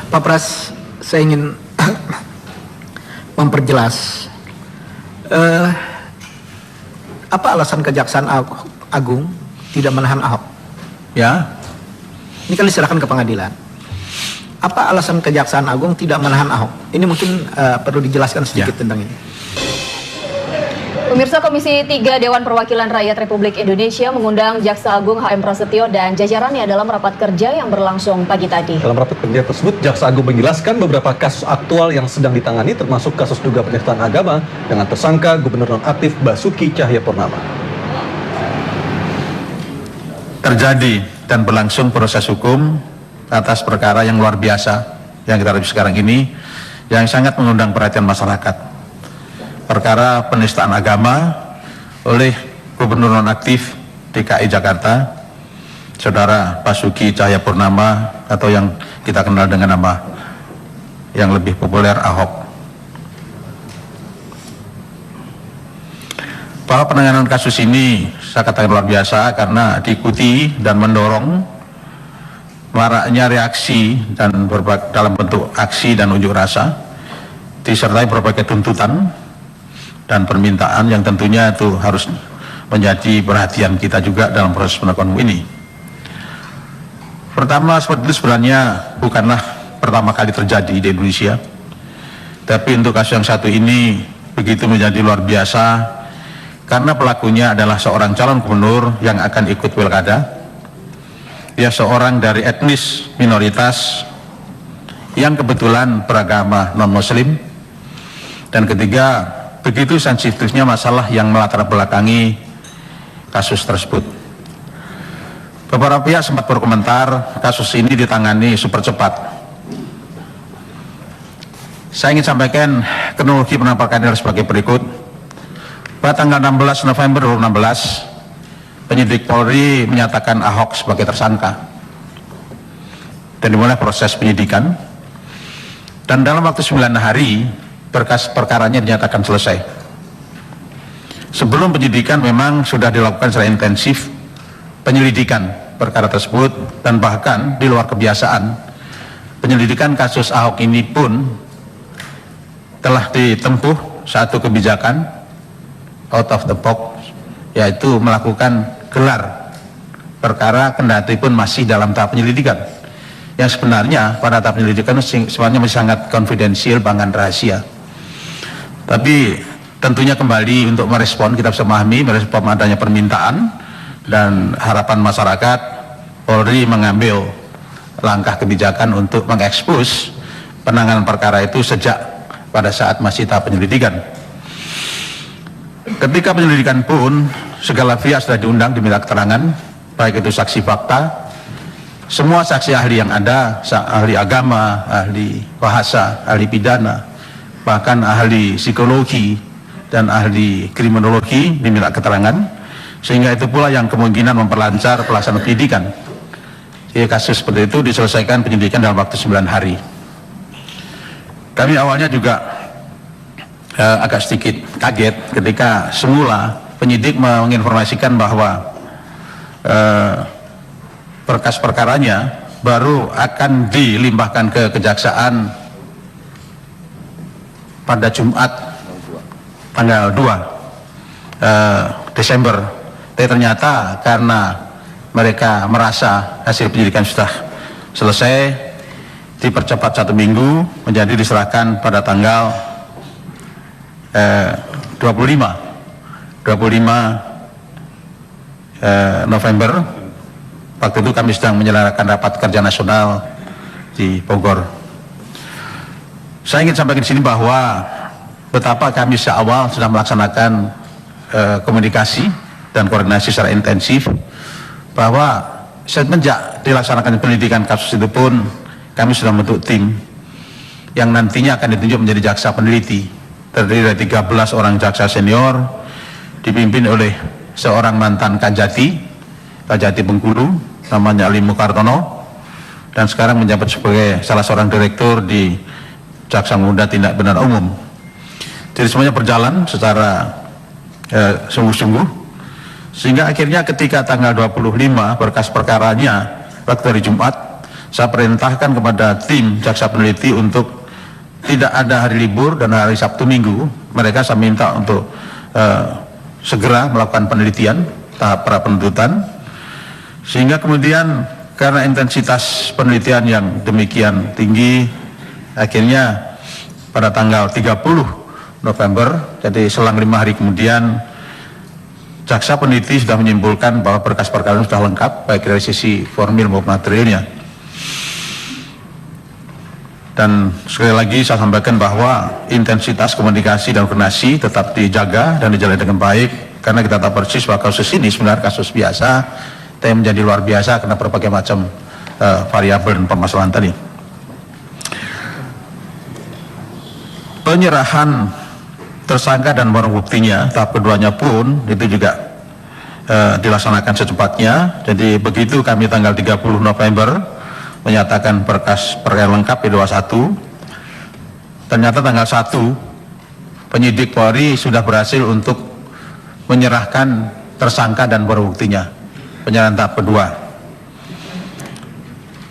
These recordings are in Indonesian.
Pak Pras, saya ingin memperjelas apa alasan Kejaksaan Agung tidak menahan Ahok? Ya, Ini kan diserahkan ke pengadilan. Apa alasan Kejaksaan Agung tidak menahan Ahok? Ini mungkin perlu dijelaskan sedikit tentang ini. Pemirsa, Komisi 3 Dewan Perwakilan Rakyat Republik Indonesia mengundang Jaksa Agung HM Prasetyo dan jajarannya dalam rapat kerja yang berlangsung pagi tadi. Dalam rapat kerja tersebut, Jaksa Agung menjelaskan beberapa kasus aktual yang sedang ditangani, termasuk kasus dugaan penistaan agama dengan tersangka Gubernur nonaktif Basuki Cahayapurnama. terjadi dan berlangsung proses hukum atas perkara yang luar biasa yang kita hadapi sekarang ini, yang sangat mengundang perhatian masyarakat. Perkara penistaan agama oleh Gubernur nonaktif DKI Jakarta, Saudara Basuki Cahayapurnama, atau yang kita kenal dengan nama yang lebih populer Ahok. Bahwa penanganan kasus ini saya katakan luar biasa karena diikuti dan mendorong maraknya reaksi dan dalam bentuk aksi dan unjuk rasa, disertai berbagai tuntutan dan permintaan yang tentunya itu harus menjadi perhatian kita juga dalam proses penegakan hukum ini. Pertama, seperti itu sebenarnya bukanlah pertama kali terjadi di Indonesia, tapi untuk kasus yang satu ini begitu menjadi luar biasa karena pelakunya adalah seorang calon gubernur yang akan ikut pilkada. Dia seorang dari etnis minoritas yang kebetulan beragama non-muslim, dan ketiga, begitu sensitifnya masalah yang melatar belakangi kasus tersebut. Beberapa pihak sempat berkomentar kasus ini ditangani super cepat. Saya ingin sampaikan kronologi penanganan perkara ini sebagai berikut. Pada tanggal 16 November 2016, penyidik Polri menyatakan Ahok sebagai tersangka dan dimulai proses penyidikan, dan dalam waktu 9 hari berkas perkaranya dinyatakan selesai. Sebelum penyidikan memang sudah dilakukan secara intensif penyelidikan perkara tersebut, dan bahkan di luar kebiasaan penyelidikan kasus Ahok ini pun telah ditempuh satu kebijakan out of the box, yaitu melakukan gelar perkara kendati pun masih dalam tahap penyelidikan, yang sebenarnya pada tahap penyelidikan sebenarnya masih sangat konfidensial, bahkan rahasia. Tapi tentunya kembali untuk merespon, kita bisa memahami merespon adanya permintaan dan harapan masyarakat, Polri mengambil langkah kebijakan untuk mengekspos penanganan perkara itu sejak pada saat masih tahap penyelidikan. Ketika penyelidikan pun segala pihak sudah diundang diminta keterangan, baik itu saksi fakta, semua saksi ahli yang ada, ahli agama, ahli bahasa, ahli pidana, bahkan ahli psikologi dan ahli kriminologi diminta keterangan, sehingga itu pula yang kemungkinan memperlancar pelaksanaan penyidikan. Jadi kasus seperti itu diselesaikan penyidikan dalam waktu 9 hari. Kami awalnya juga agak sedikit kaget ketika semula penyidik menginformasikan bahwa berkas perkaranya baru akan dilimpahkan ke kejaksaan pada Jumat tanggal 2 Desember. Tapi ternyata karena mereka merasa hasil penyidikan sudah selesai, dipercepat 1 minggu menjadi diserahkan pada tanggal 25 November. Waktu itu kami sedang menyelenggarakan rapat kerja nasional di Bogor. Saya ingin sampaikan di sini bahwa betapa kami sejak awal sudah melaksanakan komunikasi dan koordinasi secara intensif, bahwa semenjak dilaksanakan penelitikan kasus itu pun kami sudah membentuk tim yang nantinya akan ditunjuk menjadi jaksa peneliti, terdiri dari 13 orang jaksa senior dipimpin oleh seorang mantan Kajati Bengkulu namanya Ali Mukartono, dan sekarang menjabat sebagai salah seorang direktur di Jaksa Muda Tindak Pidana Umum. Jadi semuanya berjalan secara sungguh-sungguh, sehingga akhirnya ketika tanggal 25 berkas perkaranya waktu hari Jumat saya perintahkan kepada tim jaksa peneliti untuk tidak ada hari libur dan hari Sabtu Minggu. Mereka saya minta untuk segera melakukan penelitian tahap pra penuntutan, sehingga kemudian karena intensitas penelitian yang demikian tinggi, akhirnya pada tanggal 30 November, jadi selang 5 hari kemudian, jaksa peneliti sudah menyimpulkan bahwa berkas perkara sudah lengkap baik dari sisi formil maupun materialnya. Dan sekali lagi saya sampaikan bahwa intensitas komunikasi dan koordinasi tetap dijaga dan dijalani dengan baik, karena kita tahu persis bahwa kasus ini sebenarnya kasus biasa, tapi menjadi luar biasa karena berbagai macam variabel dan permasalahan tadi. Penyerahan tersangka dan barang buktinya tahap keduanya pun itu juga dilaksanakan secepatnya. Jadi begitu kami tanggal 30 November menyatakan berkas perkara lengkap P21, ternyata tanggal 1 penyidik Polri sudah berhasil untuk menyerahkan tersangka dan barang buktinya, penyerahan tahap kedua.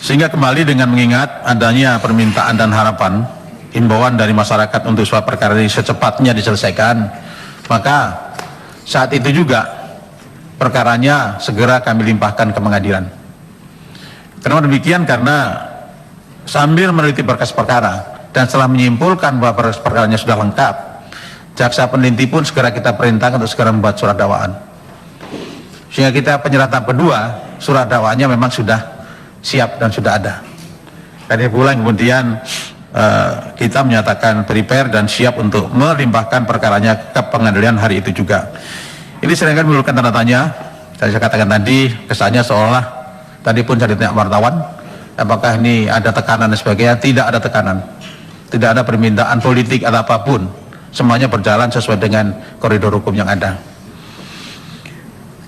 Sehingga kembali dengan mengingat adanya permintaan dan harapan himbauan dari masyarakat untuk supaya perkara ini secepatnya diselesaikan, maka saat itu juga perkaranya segera kami limpahkan ke pengadilan. Kenapa demikian? Karena sambil meneliti berkas perkara dan setelah menyimpulkan bahwa berkas perkaranya sudah lengkap, jaksa peneliti pun segera kita perintahkan untuk segera membuat surat dakwaan. Sehingga kita penyerahan tahap kedua, surat dakwaannya memang sudah siap dan sudah ada. Dari bulan kemudian kita menyatakan prepare dan siap untuk melimpahkan perkaranya ke pengadilan hari itu juga. Ini seringkali menimbulkan tanda tanya. Saya katakan tadi, kesannya seolah tadi pun saya ditanya wartawan, apakah ini ada tekanan dan sebagainya. Tidak ada tekanan, tidak ada permintaan politik atau apapun. Semuanya berjalan sesuai dengan koridor hukum yang ada.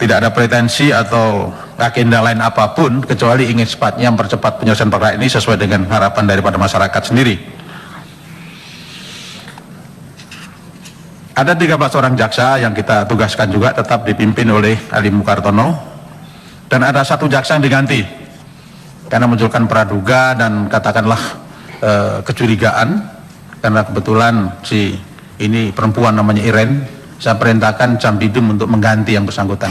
Tidak ada pretensi atau agenda lain apapun kecuali ingin cepatnya mempercepat penyelesaian perkara ini sesuai dengan harapan daripada masyarakat sendiri. Ada 13 orang jaksa yang kita tugaskan juga tetap dipimpin oleh Ali Mukartono, dan ada 1 jaksa yang diganti karena munculkan praduga dan katakanlah kecurigaan, karena kebetulan si ini perempuan namanya Iren. Saya perintahkan Jambidum untuk mengganti yang bersangkutan.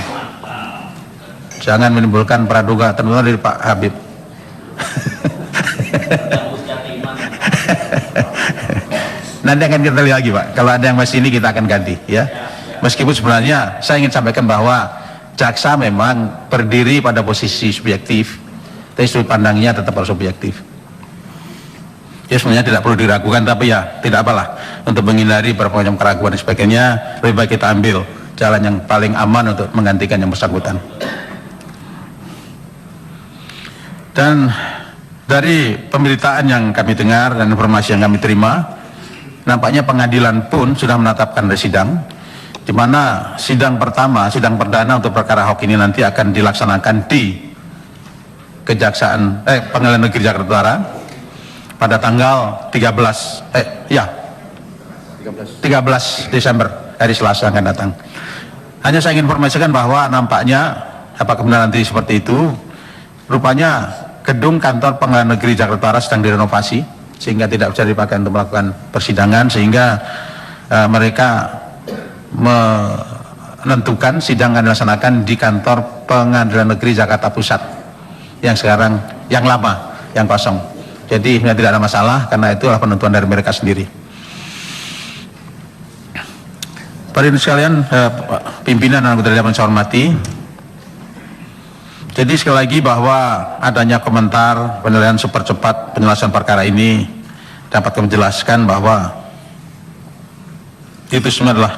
Jangan menimbulkan praduga, terutama dari Pak Habib. Nanti akan kita lihat lagi Pak, kalau ada yang masih ini kita akan ganti ya. Meskipun sebenarnya saya ingin sampaikan bahwa jaksa memang berdiri pada posisi subjektif, tapi sudut pandangnya tetap harus subjektif. Ya sebenarnya tidak perlu diragukan, tapi ya tidak apalah, untuk menghindari berbagai macam keraguan dan sebagainya, lebih baik kita ambil jalan yang paling aman untuk menggantikan yang bersangkutan. Dan dari pemberitaan yang kami dengar dan informasi yang kami terima, nampaknya pengadilan pun sudah menetapkan sidang, di mana sidang pertama, sidang perdana untuk perkara Ahok ini nanti akan dilaksanakan di Pengadilan Negeri Jakarta Utara pada tanggal 13 Desember, hari Selasa akan datang. Hanya saya ingin informasikan bahwa nampaknya apakah benar nanti seperti itu, rupanya gedung kantor Pengadilan Negeri Jakarta Utara sedang direnovasi sehingga tidak bisa dipakai untuk melakukan persidangan, sehingga mereka menentukan sidang akan dilaksanakan di kantor Pengadilan Negeri Jakarta Pusat yang sekarang, yang lama, yang kosong. Jadi tidak ada masalah, karena itulah penentuan dari mereka sendiri. Para hadirin sekalian, pimpinan dan anggota dewan saya hormati. Jadi sekali lagi bahwa adanya komentar penilaian sepercepat penyelesaian perkara ini dapat kami jelaskan bahwa itu semua adalah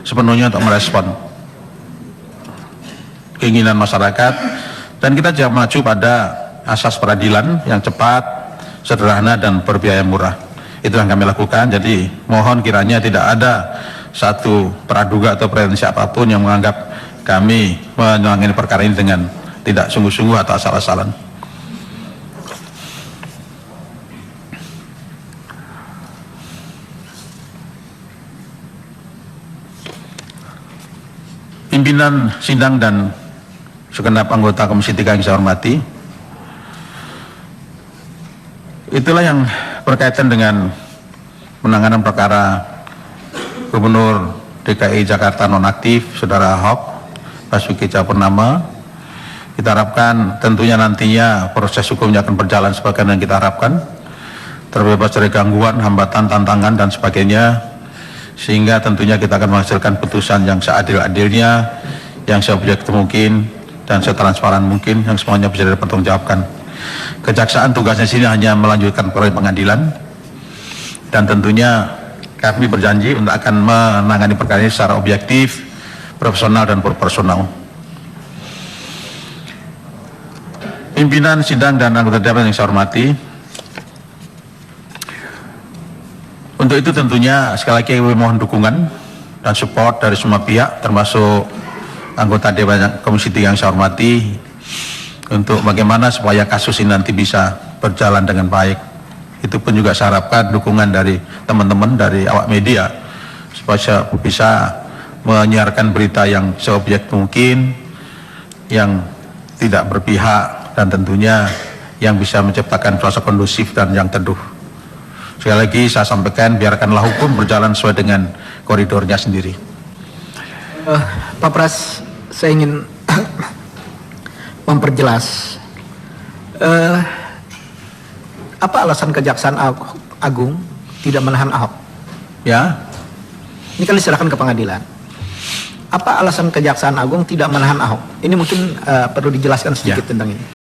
sepenuhnya untuk merespon keinginan masyarakat, dan kita juga mengacu pada asas peradilan yang cepat, sederhana dan berbiaya murah. Itu yang kami lakukan. Jadi mohon kiranya tidak ada satu praduga atau pretensi apapun yang menganggap kami menangani perkara ini dengan tidak sungguh-sungguh atau asal-asalan. Pimpinan sidang dan segenap anggota Komisi 3 yang saya hormati, Itulah yang berkaitan dengan penanganan perkara Gubernur DKI Jakarta nonaktif, Saudara Ahok Basuki Cahayapurnama. Kita harapkan tentunya nantinya proses hukumnya akan berjalan sebagaimana yang kita harapkan, terbebas dari gangguan, hambatan, tantangan, dan sebagainya, sehingga tentunya kita akan menghasilkan putusan yang seadil-adilnya, yang seobjektif mungkin, dan setransparan mungkin, yang semuanya bisa dipertanggungjawabkan. Kejaksaan tugasnya sini hanya melanjutkan proses pengadilan, dan tentunya kami berjanji untuk akan menangani perkara ini secara objektif, profesional, dan proporsional. Pimpinan sidang dan anggota DPR yang saya hormati, untuk itu tentunya sekali lagi kami mohon dukungan dan support dari semua pihak, termasuk anggota Dewan Komisi 3 yang saya hormati, untuk bagaimana supaya kasus ini nanti bisa berjalan dengan baik. Itu pun juga saya harapkan dukungan dari teman-teman dari awak media supaya bisa menyiarkan berita yang seobjektif mungkin, yang tidak berpihak, dan tentunya yang bisa menciptakan suasana kondusif dan yang teduh. Sekali lagi saya sampaikan, biarkanlah hukum berjalan sesuai dengan koridornya sendiri. Pak Pras, saya ingin memperjelas apa alasan Kejaksaan Agung tidak menahan Ahok? Ya, Ini kan diserahkan ke pengadilan. Apa alasan Kejaksaan Agung tidak menahan Ahok? Ini mungkin perlu dijelaskan sedikit tentang ini.